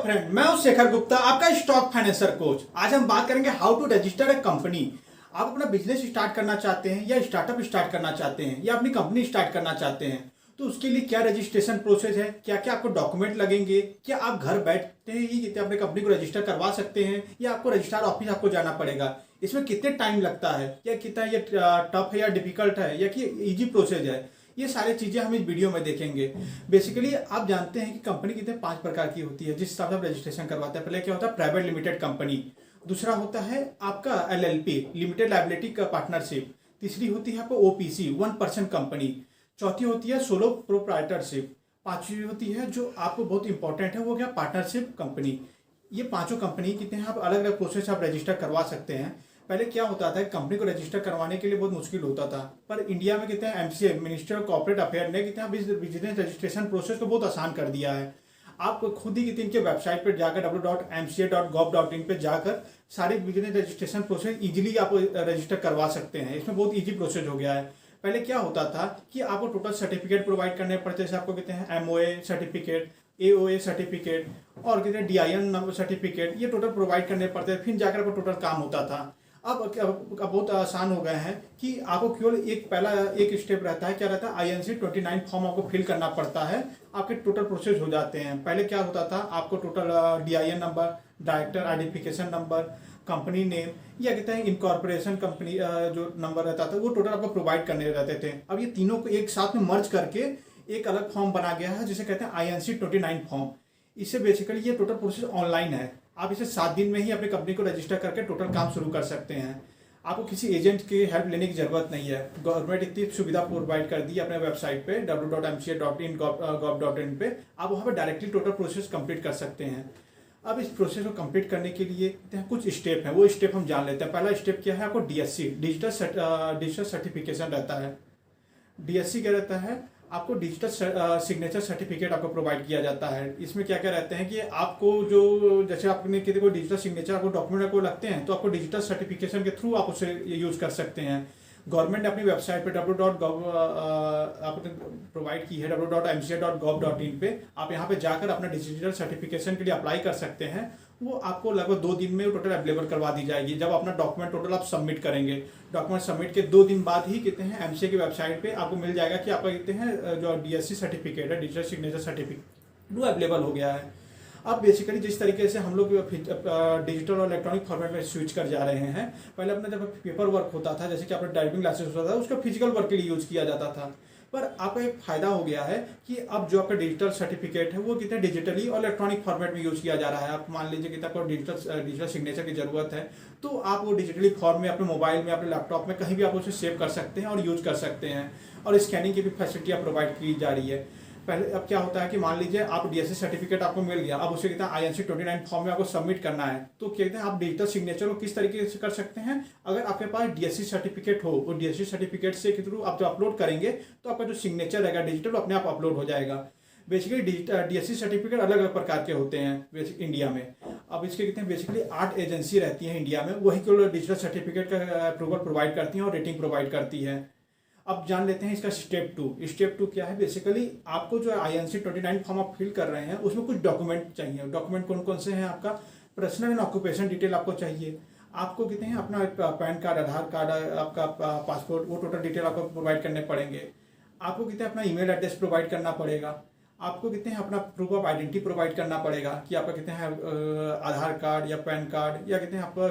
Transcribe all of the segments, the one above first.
Friend, मैं हूं शेखर गुप्ता, आपका स्टॉक फाइनेंसर कोच। आज हम बात करेंगे how to register a company. आप अपना बिजनेस स्टार्ट करना चाहते हैं या स्टार्टअप स्टार्ट करना चाहते हैं या अपनी कंपनी स्टार्ट करना चाहते हैं, तो उसके लिए क्या रजिस्ट्रेशन प्रोसेस है, क्या क्या आपको डॉक्यूमेंट लगेंगे, क्या आप घर बैठते ही अपने कंपनी को रजिस्टर करवा सकते हैं या आपको रजिस्ट्रार ऑफिस आपको जाना पड़ेगा, इसमें कितने टाइम लगता है, या कितना ये टफ है या डिफिकल्ट है या कि इजी प्रोसेस है, ये सारी चीजें हम इस वीडियो में देखेंगे। बेसिकली आप जानते हैं कि कंपनी कितने 5 प्रकार की होती है जिस हिसाब से आप रजिस्ट्रेशन करवाते हैं। पहले क्या होता है, प्राइवेट लिमिटेड कंपनी। दूसरा होता है आपका एलएलपी, लिमिटेड लायबिलिटी का पार्टनरशिप। तीसरी होती है आपको ओपीसी, 1% कंपनी। चौथी होती है सोलो प्रोप्राइटरशिप। पांचवी होती है जो आपको बहुत इंपॉर्टेंट है, वो क्या, पार्टनरशिप कंपनी। ये पांचों कंपनी कितने हैं, आप अलग अलग प्रोसेस आप रजिस्टर करवा सकते हैं। पहले क्या होता था, कंपनी को रजिस्टर करवाने के लिए बहुत मुश्किल होता था, पर इंडिया में कितने MCA, ministry of corporate affair ने कितने बिजनेस रजिस्ट्रेशन प्रोसेस को बहुत आसान कर दिया है। आप खुद ही कितने इनके वेबसाइट पर जाकर www.mca.gov.in पे जाकर सारी बिजनेस रजिस्ट्रेशन प्रोसेस इजीली आप रजिस्टर करवा सकते हैं। इसमें बहुत इजी प्रोसेस हो गया है। पहले क्या होता था कि आपको टोटल सर्टिफिकेट प्रोवाइड करने पड़ते थे। आपको कहते हैं एमओए सर्टिफिकेट, एओए सर्टिफिकेट और कहते हैं डीआईएन नंबर सर्टिफिकेट, ये टोटल प्रोवाइड करने पड़ते थे, फिर जाकर आपको टोटल काम होता था। अब बहुत आसान हो गए हैं कि आपको केवल पहला एक स्टेप रहता है, क्या रहता है, INC 29 फॉर्म आपको फिल करना पड़ता है, आपके टोटल प्रोसेस हो जाते हैं। पहले क्या होता था, आपको total DIN number, director identification number, company name या कहते हैं इनकॉर्पोरेशन कंपनी जो नंबर रहता था, वो टोटल आपको प्रोवाइड करने रहते थे। अब ये तीनों को एक साथ में मर्ज करके एक अलग फॉर्म बना गया है जिसे कहते हैं INC 29 फॉर्म। इससे बेसिकली ये टोटल प्रोसेस ऑनलाइन है। आप इसे 7 दिन में ही अपनी कंपनी को रजिस्टर करके टोटल काम शुरू कर सकते हैं। आपको किसी एजेंट की हेल्प लेने की जरूरत नहीं है। गवर्नमेंट इतनी सुविधा प्रोवाइड कर दी है अपने वेबसाइट पे www.mca.in.gov.in पे, आप वहाँ पे डायरेक्टली टोटल प्रोसेस कंप्लीट कर सकते हैं। अब इस प्रोसेस को कंप्लीट करने के लिए कुछ स्टेप हैं, वो स्टेप हम जान लेते हैं। पहला स्टेप क्या है, आपको DSC, डिजिटल सर्टिफिकेशन रहता है। DSC क्या रहता है, आपको डिजिटल सिग्नेचर सर्टिफिकेट आपको प्रोवाइड किया जाता है। इसमें क्या क्या रहते हैं कि आपको जो, जैसे आपने किसी को डिजिटल सिग्नेचर आपको डॉक्यूमेंट आपको लगते हैं, तो आपको डिजिटल सर्टिफिकेशन के थ्रू आप उसे यूज कर सकते हैं। गवर्नमेंट ने अपनी वेबसाइट पे www.gov आपने प्रोवाइड की है, www.mca.gov.in पे आप यहाँ पे जाकर अपना डिजिटल सर्टिफिकेशन के लिए अप्लाई कर सकते हैं। वो आपको लगभग 2 दिन में टोटल अवेलेबल करवा दी जाएगी। जब अपना डॉक्यूमेंट टोटल आप सबमिट करेंगे, डॉक्यूमेंट सबमिट के 2 दिन बाद ही कितने हैं एमसीए की वेबसाइट पे आपको मिल जाएगा कि आपका कितने हैं जो DSC सर्टिफिकेट है, डिजिटल सिग्नेचर सर्टिफिकेट, वो अवेलेबल हो गया है। अब बेसिकली जिस तरीके से हम लोग डिजिटल और इलेक्ट्रॉनिक फॉर्मेट में स्विच कर जा रहे हैं, पहले अपना जब पेपर वर्क होता था, जैसे कि अपना ड्राइविंग लाइसेंस होता था, उसका फिजिकल वर्क के लिए यूज किया जाता था। पर आपका एक फायदा हो गया है कि अब जो आपका डिजिटल सर्टिफिकेट है वो कितने डिजिटली और इलेक्ट्रॉनिक फॉर्मेट में यूज किया जा रहा है। आप मान लीजिए कि आपको डिजिटल सिग्नेचर की जरूरत है, तो आप वो डिजिटली फॉर्म में अपने मोबाइल में, अपने लैपटॉप में कहीं भी आप उसे सेव कर सकते हैं और यूज कर सकते हैं। और स्कैनिंग की भी फैसिलिटी प्रोवाइड की जा रही है। पहले अब क्या होता है कि मान लीजिए आप DSC सर्टिफिकेट आपको मिल गया, अब उसे कहते हैं INC 29 फॉर्म में आपको सबमिट करना है, तो कहते हैं आप डिजिटल सिग्नेचर को किस तरीके से कर सकते हैं। अगर आपके पास DSC सर्टिफिकेट हो, वो DSC सर्टिफिकेट से के थ्रू आप जो अपलोड करेंगे तो आपका जो सिग्नेचर रहेगा डिजिटल अपने आप अपलोड हो जाएगा। बेसिकली DSC सर्टिफिकेट अलग अलग प्रकार के होते हैं बेसिक इंडिया में। अब इसके कहते हैं बेसिकली 8 एजेंसी रहती हैं इंडिया में, वही केवल डिजिटल सर्टिफिकेट का अप्रूवल प्रोवाइड करती हैं और रेटिंग प्रोवाइड करती है। अब जान लेते हैं इसका स्टेप 2। स्टेप 2 क्या है, बेसिकली आपको जो INC 29 फॉर्म आप फिल कर रहे हैं उसमें कुछ डॉक्यूमेंट चाहिए। डॉक्यूमेंट कौन कौन से हैं, आपका पर्सनल एंड ऑक्यूपेशन डिटेल आपको चाहिए। आपको कितने हैं, अपना पैन कार्ड, आधार कार्ड, आपका पासपोर्ट, वो टोटल डिटेल आपको प्रोवाइड करने पड़ेंगे। आपको कितने अपना ईमेल एड्रेस प्रोवाइड करना पड़ेगा। आपको कितने हैं अपना प्रूफ ऑफ आइडेंटिटी प्रोवाइड करना पड़ेगा कि आपका कितने हैं आधार कार्ड या पैन कार्ड, या कितने आपका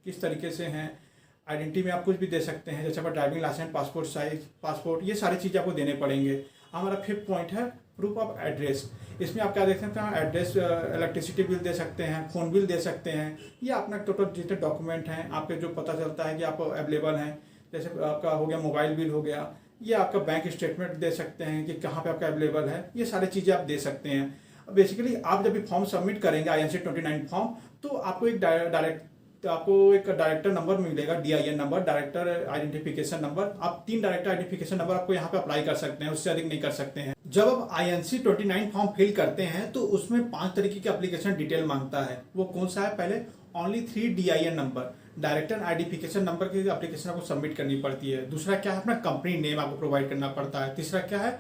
किस तरीके से हैं। आइडेंटिटी में आप कुछ भी दे सकते हैं, जैसे आपका driving licence, passport size, passport, ये सारी चीज़ें आपको देने पड़ेंगे। हमारा 5th पॉइंट है प्रूफ ऑफ एड्रेस। इसमें आप क्या देख सकते हैं, एड्रेस, इलेक्ट्रिसिटी बिल दे सकते हैं, फ़ोन बिल दे सकते हैं, या अपना टोटल जितने डॉक्यूमेंट हैं आपके जो पता चलता है कि आप अवेलेबल हैं। जैसे आपका हो गया मोबाइल बिल हो गया, या आपका बैंक स्टेटमेंट दे सकते हैं कि कहाँ पे आपका अवेलेबल है, ये सारी चीज़ें आप दे सकते हैं। बेसिकली आप जब भी फॉर्म सबमिट करेंगे INC 29 फॉर्म, तो आपको एक डायरेक्टर नंबर मिलेगा, DIN number, director identification number. आप 3 डायरेक्टर आइडेंटिफिकेशन नंबर आपको यहाँ पे अप्लाई कर सकते हैं, उससे अधिक नहीं कर सकते हैं। जब आप INC 29 फॉर्म फिल करते हैं तो उसमें 5 तरीके की एप्लीकेशन डिटेल मांगता है। वो कौन सा है, पहले only 3 DIN number, director identification number की एप्लीकेशन आपको सबमिट करनी पड़ती है। दूसरा क्या है, अपना कंपनी नेम आपको प्रोवाइड करना पड़ता है। तीसरा क्या है,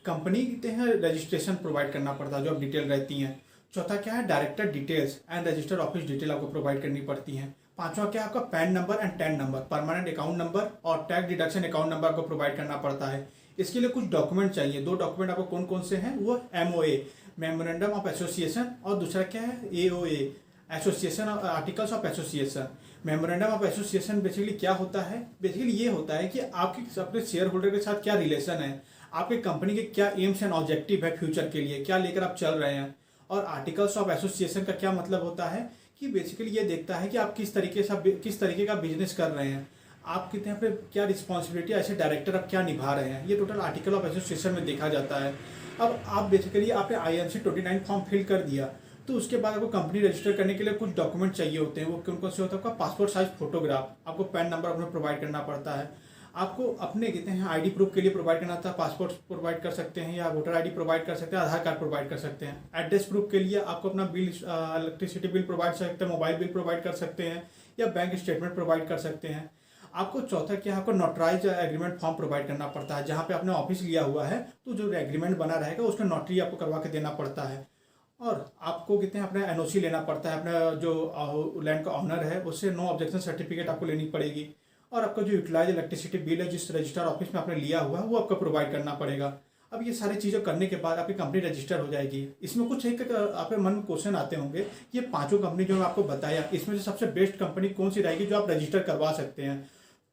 कंपनी के हैं रजिस्ट्रेशन प्रोवाइड करना पड़ता है, जो अब डिटेल रहती हैं। चौथा क्या है, director details and register office detail आपको प्रोवाइड करनी पड़ती हैं। पांचवा क्या है, आपका pan number and tan number, permanent account number और टैक्स डिडक्शन अकाउंट नंबर आपको प्रोवाइड करना पड़ता है। इसके लिए कुछ डॉक्यूमेंट चाहिए। 2 डॉक्यूमेंट आपको कौन कौन से हैं, वो MOA मेमोरेंडम ऑफ एसोसिएशन और दूसरा क्या है AOA association articles of association. Memorandum of association basically क्या होता है, बेसिकली ये होता है कि आपके अपने शेयर होल्डर के साथ क्या रिलेशन है, आपके कंपनी के क्या एम्स एंड ऑब्जेक्टिव है फ्यूचर के लिए, क्या लेकर आप चल रहे हैं। और आर्टिकल्स ऑफ एसोसिएशन का क्या मतलब होता है कि बेसिकली ये देखता है कि आप किस तरीके का बिजनेस कर रहे हैं, आप कितने पे क्या रिस्पॉन्सिबिलिटी ऐसे डायरेक्टर आप क्या निभा रहे हैं, ये टोटल आर्टिकल ऑफ एसोसिएशन में देखा जाता है। अब आप बेसिकली आपने INC 29 फॉर्म फिल कर दिया, तो उसके बाद आपको कंपनी रजिस्टर करने के लिए कुछ डॉक्यूमेंट चाहिए होते हैं। वो कौन कौन से होता है, आपका पासपोर्ट साइज फोटोग्राफ, आपको पैन नंबर अपना प्रोवाइड करना पड़ता है, आपको अपने कहते हैं ID प्रूफ के लिए प्रोवाइड करना था, पासपोर्ट प्रोवाइड कर सकते हैं या वोटर ID प्रोवाइड कर सकते हैं, आधार कार्ड प्रोवाइड कर सकते हैं। एड्रेस प्रूफ के लिए आपको अपना बिल, इलेक्ट्रिसिटी बिल प्रोवाइड कर सकते हैं, मोबाइल बिल प्रोवाइड कर सकते हैं या बैंक स्टेटमेंट प्रोवाइड कर सकते हैं। आपको चौथा क्या है, आपको नोटराइज एग्रीमेंट फॉर्म प्रोवाइड करना पड़ता है। जहाँ पे आपने ऑफिस लिया हुआ है तो जो एग्रीमेंट बना रहेगा उसका नोटरी आपको करवा के देना पड़ता है। और आपको कितने अपना NOC लेना पड़ता है, अपना जो लैंड का ऑनर है उससे नो ऑब्जेक्शन सर्टिफिकेट आपको लेनी पड़ेगी। और आपका जो यूटिलाइज इलेक्ट्रिसिटी बिल है जिस रजिस्टर ऑफिस में आपने लिया हुआ है वो आपको प्रोवाइड करना पड़ेगा। अब ये सारी चीज़ें करने के बाद आपकी कंपनी रजिस्टर हो जाएगी। इसमें कुछ एक आपके मन में क्वेश्चन आते होंगे, ये 5 कंपनी जो मैं आपको बताया इसमें से सबसे बेस्ट कंपनी कौन सी रहेगी जो आप रजिस्टर करवा सकते हैं।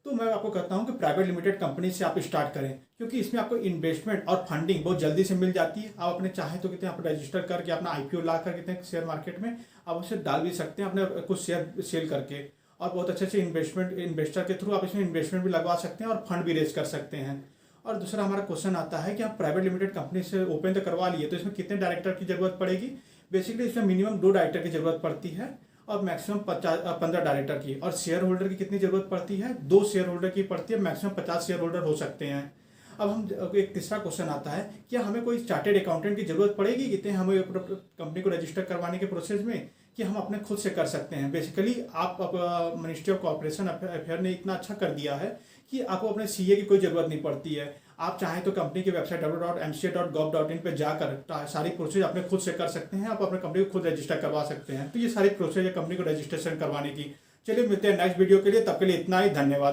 तो मैं आपको कहता हूं कि प्राइवेट लिमिटेड कंपनी से आप स्टार्ट करें, क्योंकि इसमें आपको इन्वेस्टमेंट और फंडिंग बहुत जल्दी से मिल जाती है। आप अपने चाहे तो कितने आप रजिस्टर करके अपना IPO ला कर कितने शेयर मार्केट में आप उसे डाल भी सकते हैं अपने कुछ शेयर सेल करके, और बहुत अच्छे से इन्वेस्टर के थ्रू आप इसमें इन्वेस्टमेंट भी लगवा सकते हैं और फंड भी रेज कर सकते हैं। और दूसरा हमारा क्वेश्चन आता है कि आप प्राइवेट लिमिटेड कंपनी से ओपन तो करवा लिए, तो इसमें कितने डायरेक्टर की जरूरत पड़ेगी। बेसिकली इसमें मिनिमम 2 डायरेक्टर की जरूरत पड़ती है और मैक्सिमम 15 डायरेक्टर की। और शेयर होल्डर की कितनी जरूरत पड़ती है, 2 शेयर होल्डर की पड़ती है, मैक्सिमम 50 शेयर होल्डर हो सकते हैं। अब हम एक तीसरा क्वेश्चन आता है, क्या हमें कोई चार्टेड अकाउंटेंट की जरूरत पड़ेगी कितने हमें कंपनी को रजिस्टर करवाने के प्रोसेस में, कि हम अपने खुद से कर सकते हैं। बेसिकली आप मिनिस्ट्री ऑफ कॉर्पोरेशन अफेयर ने इतना अच्छा कर दिया है कि आपको अपने CA की कोई ज़रूरत नहीं पड़ती है। आप चाहें तो कंपनी की वेबसाइट www.mca.gov.in पे जाकर सारी प्रोसेस अपने खुद से कर सकते हैं। आप अपने कंपनी को खुद रजिस्टर करवा सकते हैं। तो ये सारी प्रोसेस है कंपनी को रजिस्ट्रेशन करवाने की। चलिए मिलते हैं नेक्स्ट वीडियो के लिए, तब के लिए इतना ही, धन्यवाद।